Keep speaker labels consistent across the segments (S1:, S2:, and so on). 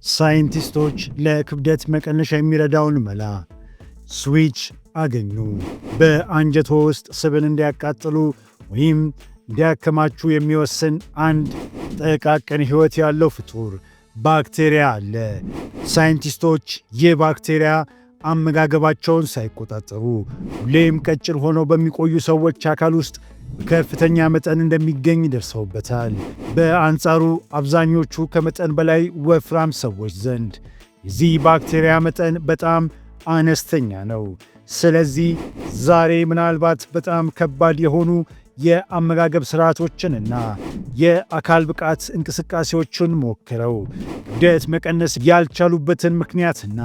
S1: ሳይንቲስቶች ለክብደት መቀነሻ የሚረዳውን መላ ስዊች አገኙ። በአንጀቶ ውስጥ ስብን እንዲያቃጥሉ ወይም እንዲያከማቹ የሚወስን አንድ ጥቃቅን ሕይወት ያለው ፍጡር ባክቴሪያ አለ። ሳይንቲስቶች ይህ ባክቴሪያ አመጋገባቸውን ሳይቆጣጠሩ ሁሌም ቀጭን ሆነው በሚቆዩ ሰዎች አካል ውስጥ በከፍተኛ መጠን እንደሚገኝ ደርሰውበታል። በአንጻሩ አብዛኞቹ ከመጠን በላይ ወፍራም ሰዎች ዘንድ የዚህ ባክቴሪያ መጠን በጣም አነስተኛ ነው። ስለዚህ ዛሬ ምናልባት በጣም ከባድ የሆኑ የአመጋገብ ስርዓቶችንና የአካል ብቃት እንቅስቃሴዎችን ሞክረው ክብደት መቀነስ ያልቻሉበትን ምክንያትና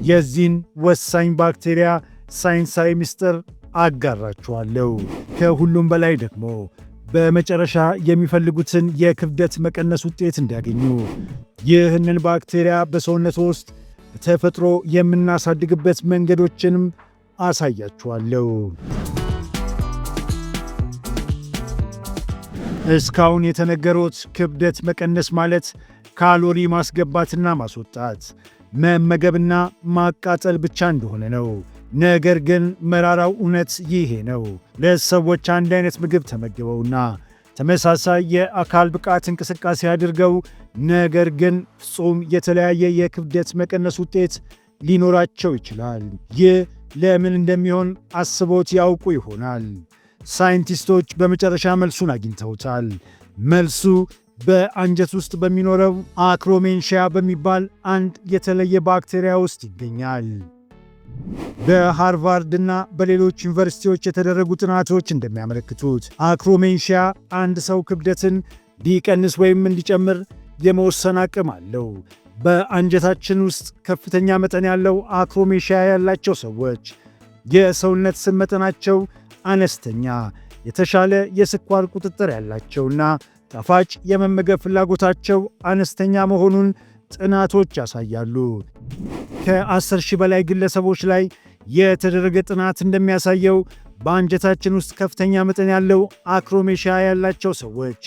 S1: የዚህን ወሳኝ ባክቴሪያ ሳይንሳዊ ምስጢር አጋራችኋለሁ። ከሁሉም በላይ ደግሞ በመጨረሻ የሚፈልጉትን የክብደት መቀነስ ውጤት እንዲያገኙ ይህንን ባክቴሪያ በሰውነት ውስጥ በተፈጥሮ የምናሳድግበት መንገዶችንም አሳያችኋለሁ። እስካሁን የተነገሩት ክብደት መቀነስ ማለት ካሎሪ ማስገባትና ማስወጣት፣ መመገብና ማቃጠል ብቻ እንደሆነ ነው። ነገር ግን መራራው እውነት ይሄ ነው። ለሰዎች አንድ አይነት ምግብ ተመግበውና ተመሳሳይ የአካል ብቃት እንቅስቃሴ አድርገው ነገር ግን ፍጹም የተለያየ የክብደት መቀነስ ውጤት ሊኖራቸው ይችላል። ይህ ለምን እንደሚሆን አስቦት ያውቁ ይሆናል? ሳይንቲስቶች በመጨረሻ መልሱን አግኝተውታል። መልሱ በአንጀት ውስጥ በሚኖረው አክሮሜንሺያ በሚባል አንድ የተለየ ባክቴሪያ ውስጥ ይገኛል። በሃርቫርድ እና በሌሎች ዩኒቨርሲቲዎች የተደረጉ ጥናቶች እንደሚያመለክቱት አክሮሜንሺያ አንድ ሰው ክብደትን ሊቀንስ ወይም እንዲጨምር የመወሰን አቅም አለው። በአንጀታችን ውስጥ ከፍተኛ መጠን ያለው አክሮሜንሺያ ያላቸው ሰዎች የሰውነት ስብ መጠናቸው አነስተኛ፣ የተሻለ የስኳር ቁጥጥር ያላቸውና ጣፋጭ የመመገብ ፍላጎታቸው አነስተኛ መሆኑን ጥናቶች ያሳያሉ። ከ10,000 በላይ ግለሰቦች ላይ የተደረገ ጥናት እንደሚያሳየው በአንጀታችን ውስጥ ከፍተኛ መጠን ያለው አክሮሜንሺያ ያላቸው ሰዎች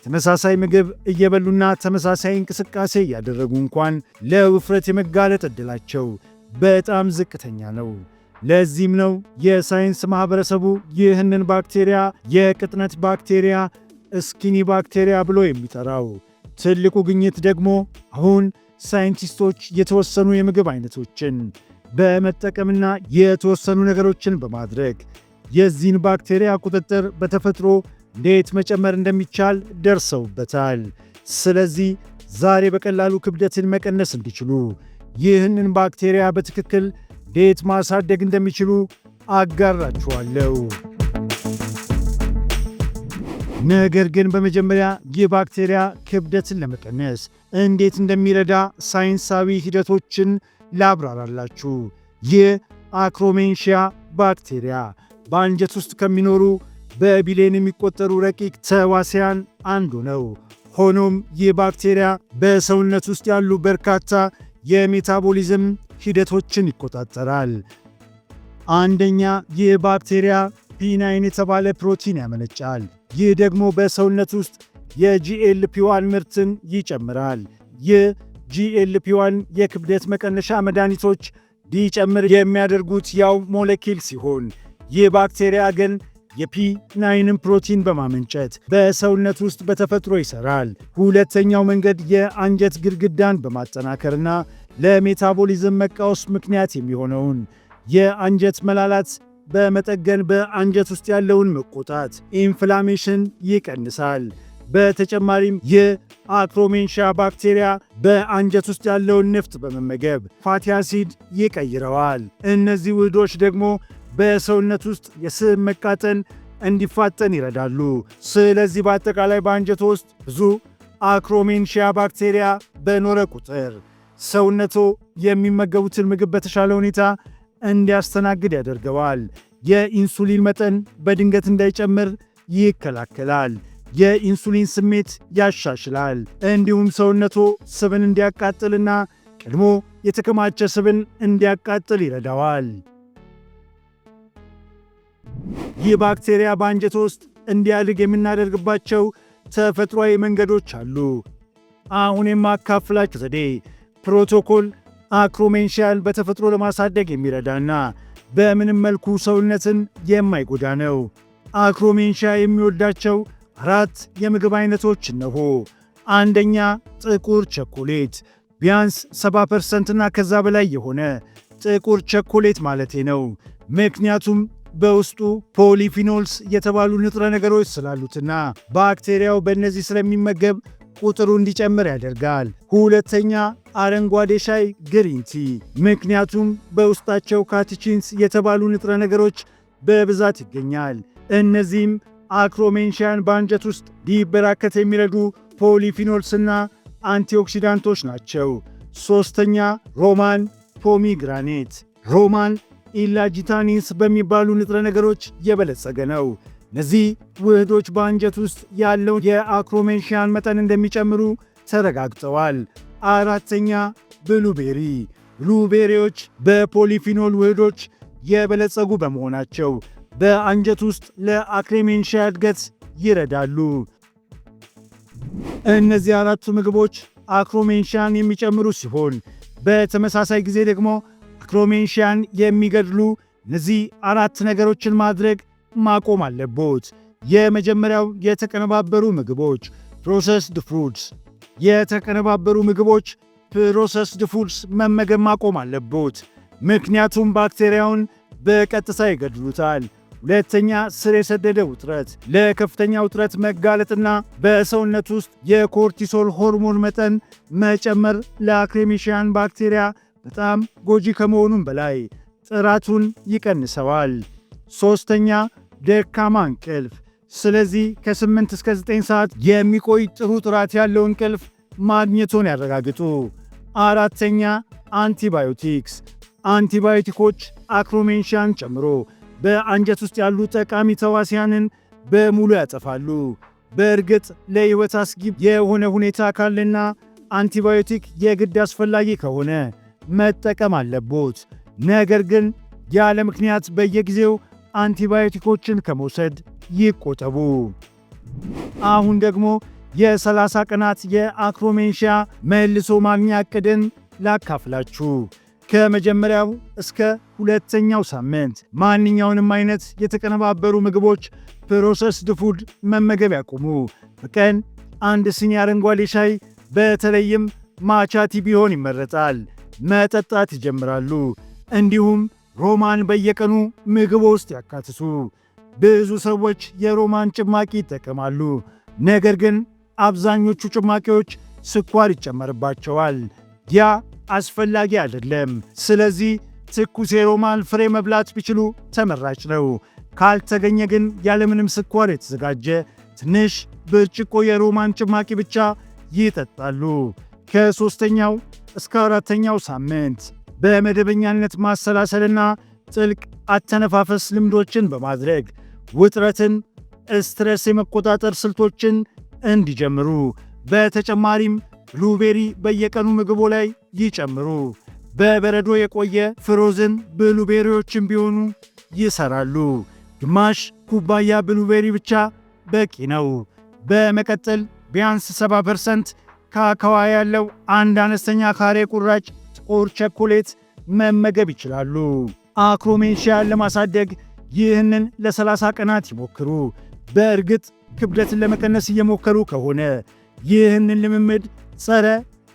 S1: ተመሳሳይ ምግብ እየበሉና ተመሳሳይ እንቅስቃሴ እያደረጉ እንኳን ለውፍረት የመጋለጥ ዕድላቸው በጣም ዝቅተኛ ነው። ለዚህም ነው የሳይንስ ማኅበረሰቡ ይህንን ባክቴሪያ የቅጥነት ባክቴሪያ ስኪኒ ባክቴሪያ ብሎ የሚጠራው። ትልቁ ግኝት ደግሞ አሁን ሳይንቲስቶች የተወሰኑ የምግብ አይነቶችን በመጠቀምና የተወሰኑ ነገሮችን በማድረግ የዚህን ባክቴሪያ ቁጥጥር በተፈጥሮ እንዴት መጨመር እንደሚቻል ደርሰውበታል። ስለዚህ ዛሬ በቀላሉ ክብደትን መቀነስ እንዲችሉ ይህንን ባክቴሪያ በትክክል እንዴት ማሳደግ እንደሚችሉ አጋራችኋለሁ። ነገር ግን በመጀመሪያ ይህ ባክቴሪያ ክብደትን ለመቀነስ እንዴት እንደሚረዳ ሳይንሳዊ ሂደቶችን ላብራራላችሁ። ይህ አክሮሜንሺያ ባክቴሪያ በአንጀት ውስጥ ከሚኖሩ በቢሊዮን የሚቆጠሩ ረቂቅ ተዋሲያን አንዱ ነው። ሆኖም ይህ ባክቴሪያ በሰውነት ውስጥ ያሉ በርካታ የሜታቦሊዝም ሂደቶችን ይቆጣጠራል። አንደኛ፣ ይህ ባክቴሪያ ፒናይን የተባለ ፕሮቲን ያመነጫል። ይህ ደግሞ በሰውነት ውስጥ የጂኤልፒ1 ምርትን ይጨምራል። ይህ ጂኤልፒ1 የክብደት መቀነሻ መድኃኒቶች ሊጨምር የሚያደርጉት ያው ሞለኪል ሲሆን ይህ ባክቴሪያ ግን የፒናይንን ፕሮቲን በማመንጨት በሰውነት ውስጥ በተፈጥሮ ይሠራል። ሁለተኛው መንገድ የአንጀት ግድግዳን በማጠናከርና ለሜታቦሊዝም መቃወስ ምክንያት የሚሆነውን የአንጀት መላላት በመጠገን በአንጀት ውስጥ ያለውን መቆጣት ኢንፍላሜሽን ይቀንሳል። በተጨማሪም የአክሮሜንሺያ ባክቴሪያ በአንጀት ውስጥ ያለውን ንፍጥ በመመገብ ፋቲ አሲድ ይቀይረዋል። እነዚህ ውህዶች ደግሞ በሰውነት ውስጥ የስብ መቃጠን እንዲፋጠን ይረዳሉ። ስለዚህ በአጠቃላይ በአንጀቶ ውስጥ ብዙ አክሮሜንሺያ ባክቴሪያ በኖረ ቁጥር ሰውነቶ የሚመገቡትን ምግብ በተሻለ ሁኔታ እንዲያስተናግድ ያደርገዋል። የኢንሱሊን መጠን በድንገት እንዳይጨምር ይከላከላል። የኢንሱሊን ስሜት ያሻሽላል። እንዲሁም ሰውነቶ ስብን እንዲያቃጥልና ቀድሞ የተከማቸ ስብን እንዲያቃጥል ይረዳዋል። ይህ ባክቴሪያ በአንጀት ውስጥ እንዲያድግ የምናደርግባቸው ተፈጥሯዊ መንገዶች አሉ። አሁን የማካፍላችሁ ዘዴ ፕሮቶኮል አክሮሜንሺያን በተፈጥሮ ለማሳደግ የሚረዳና በምንም መልኩ ሰውነትን የማይጎዳ ነው። አክሮሜንሺያ የሚወዳቸው 4 የምግብ አይነቶች እነሆ። አንደኛ፣ ጥቁር ቸኮሌት፣ ቢያንስ 70% እና ከዛ በላይ የሆነ ጥቁር ቸኮሌት ማለቴ ነው። ምክንያቱም በውስጡ ፖሊፊኖልስ የተባሉ ንጥረ ነገሮች ስላሉትና ባክቴሪያው በእነዚህ ስለሚመገብ ቁጥሩ እንዲጨምር ያደርጋል። ሁለተኛ፣ አረንጓዴ ሻይ ግሪን ቲ፣ ምክንያቱም በውስጣቸው ካቲቺንስ የተባሉ ንጥረ ነገሮች በብዛት ይገኛል። እነዚህም አክሮሜንሺያን በአንጀት ውስጥ ሊበራከት የሚረዱ ፖሊፊኖልስና አንቲኦክሲዳንቶች ናቸው። ሶስተኛ፣ ሮማን ፖሚግራኔት፣ ሮማን ኢላጂታኒንስ በሚባሉ ንጥረ ነገሮች የበለጸገ ነው። እነዚህ ውህዶች በአንጀት ውስጥ ያለውን የአክሮሜንሺያን መጠን እንደሚጨምሩ ተረጋግጠዋል። አራተኛ፣ ብሉቤሪ፣ ብሉቤሪዎች በፖሊፊኖል ውህዶች የበለጸጉ በመሆናቸው በአንጀት ውስጥ ለአክሮሜንሺያ እድገት ይረዳሉ። እነዚህ 4ቱ ምግቦች አክሮሜንሺያን የሚጨምሩ ሲሆን በተመሳሳይ ጊዜ ደግሞ አክሮሜንሺያን የሚገድሉ እነዚህ 4 ነገሮችን ማድረግ ማቆም አለቦት። የመጀመሪያው የተቀነባበሩ ምግቦች ፕሮሰስድ ፉድስ፣ የተቀነባበሩ ምግቦች ፕሮሰስድ ፉድስ መመገብ ማቆም አለቦት፣ ምክንያቱም ባክቴሪያውን በቀጥታ ይገድሉታል። ሁለተኛ፣ ስር የሰደደ ውጥረት፣ ለከፍተኛ ውጥረት መጋለጥና በሰውነት ውስጥ የኮርቲሶል ሆርሞን መጠን መጨመር ለአክሮሜንሺያን ባክቴሪያ በጣም ጎጂ ከመሆኑም በላይ ጥራቱን ይቀንሰዋል። ሶስተኛ፣ ደካማ እንቅልፍ፣ ስለዚህ ከ8 እስከ 9 ሰዓት የሚቆይ ጥሩ ጥራት ያለው እንቅልፍ ማግኘቶን ያረጋግጡ። አራተኛ፣ አንቲባዮቲክስ፣ አንቲባዮቲኮች አክሮሜንሺያን ጨምሮ በአንጀት ውስጥ ያሉ ጠቃሚ ተዋሲያንን በሙሉ ያጠፋሉ። በእርግጥ ለሕይወት አስጊ የሆነ ሁኔታ ካለና አንቲባዮቲክ የግድ አስፈላጊ ከሆነ መጠቀም አለቦት። ነገር ግን ያለ ምክንያት በየጊዜው አንቲባዮቲኮችን ከመውሰድ ይቆጠቡ። አሁን ደግሞ የ30 ቀናት የአክሮሜንሺያ መልሶ ማግኛ ዕቅድን ላካፍላችሁ። ከመጀመሪያው እስከ 2ኛው ሳምንት ማንኛውንም አይነት የተቀነባበሩ ምግቦች ፕሮሰስድ ፉድ መመገብ ያቁሙ። በቀን 1 ሲኒ አረንጓዴ ሻይ በተለይም ማቻቲ ቢሆን ይመረጣል። መጠጣት ይጀምራሉ። እንዲሁም ሮማን በየቀኑ ምግቦ ውስጥ ያካትቱ። ብዙ ሰዎች የሮማን ጭማቂ ይጠቀማሉ፣ ነገር ግን አብዛኞቹ ጭማቂዎች ስኳር ይጨመርባቸዋል። ያ አስፈላጊ አይደለም። ስለዚህ ትኩስ የሮማን ፍሬ መብላት ቢችሉ ተመራጭ ነው። ካልተገኘ ግን ያለምንም ስኳር የተዘጋጀ ትንሽ ብርጭቆ የሮማን ጭማቂ ብቻ ይጠጣሉ። ከ3ኛው እስከ 4ኛው ሳምንት በመደበኛነት ማሰላሰልና ጥልቅ አተነፋፈስ ልምዶችን በማድረግ ውጥረትን፣ ስትረስ የመቆጣጠር ስልቶችን እንዲጀምሩ። በተጨማሪም ብሉቤሪ በየቀኑ ምግቦ ላይ ይጨምሩ። በበረዶ የቆየ ፍሮዝን ብሉቤሪዎችን ቢሆኑ ይሰራሉ። ግማሽ ኩባያ ብሉቤሪ ብቻ በቂ ነው። በመቀጠል ቢያንስ 70% ካካዋ ያለው አንድ አነስተኛ ካሬ ቁራጭ ጥቁር ቸኮሌት መመገብ ይችላሉ። አክሮሜንሺያን ለማሳደግ ይህንን ለ30 ቀናት ይሞክሩ። በእርግጥ ክብደትን ለመቀነስ እየሞከሩ ከሆነ ይህንን ልምምድ ጸረ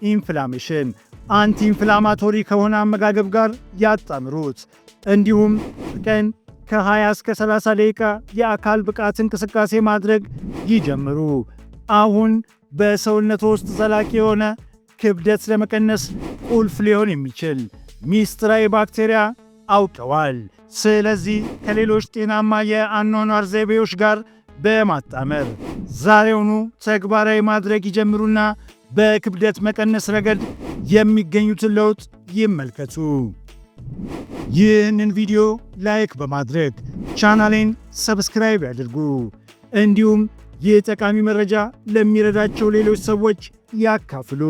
S1: ኢንፍላሜሽን አንቲ ኢንፍላማቶሪ ከሆነ አመጋገብ ጋር ያጣምሩት። እንዲሁም በቀን ከ20 እስከ 30 ደቂቃ የአካል ብቃት እንቅስቃሴ ማድረግ ይጀምሩ። አሁን በሰውነት ውስጥ ዘላቂ የሆነ ክብደት ለመቀነስ ቁልፍ ሊሆን የሚችል ሚስጥራዊ ባክቴሪያ አውቀዋል። ስለዚህ ከሌሎች ጤናማ የአኗኗር ዘይቤዎች ጋር በማጣመር ዛሬውኑ ተግባራዊ ማድረግ ይጀምሩና በክብደት መቀነስ ረገድ የሚገኙትን ለውጥ ይመልከቱ። ይህንን ቪዲዮ ላይክ በማድረግ ቻናሌን ሰብስክራይብ ያድርጉ። እንዲሁም ይህ ጠቃሚ መረጃ ለሚረዳቸው ሌሎች ሰዎች ያካፍሉ።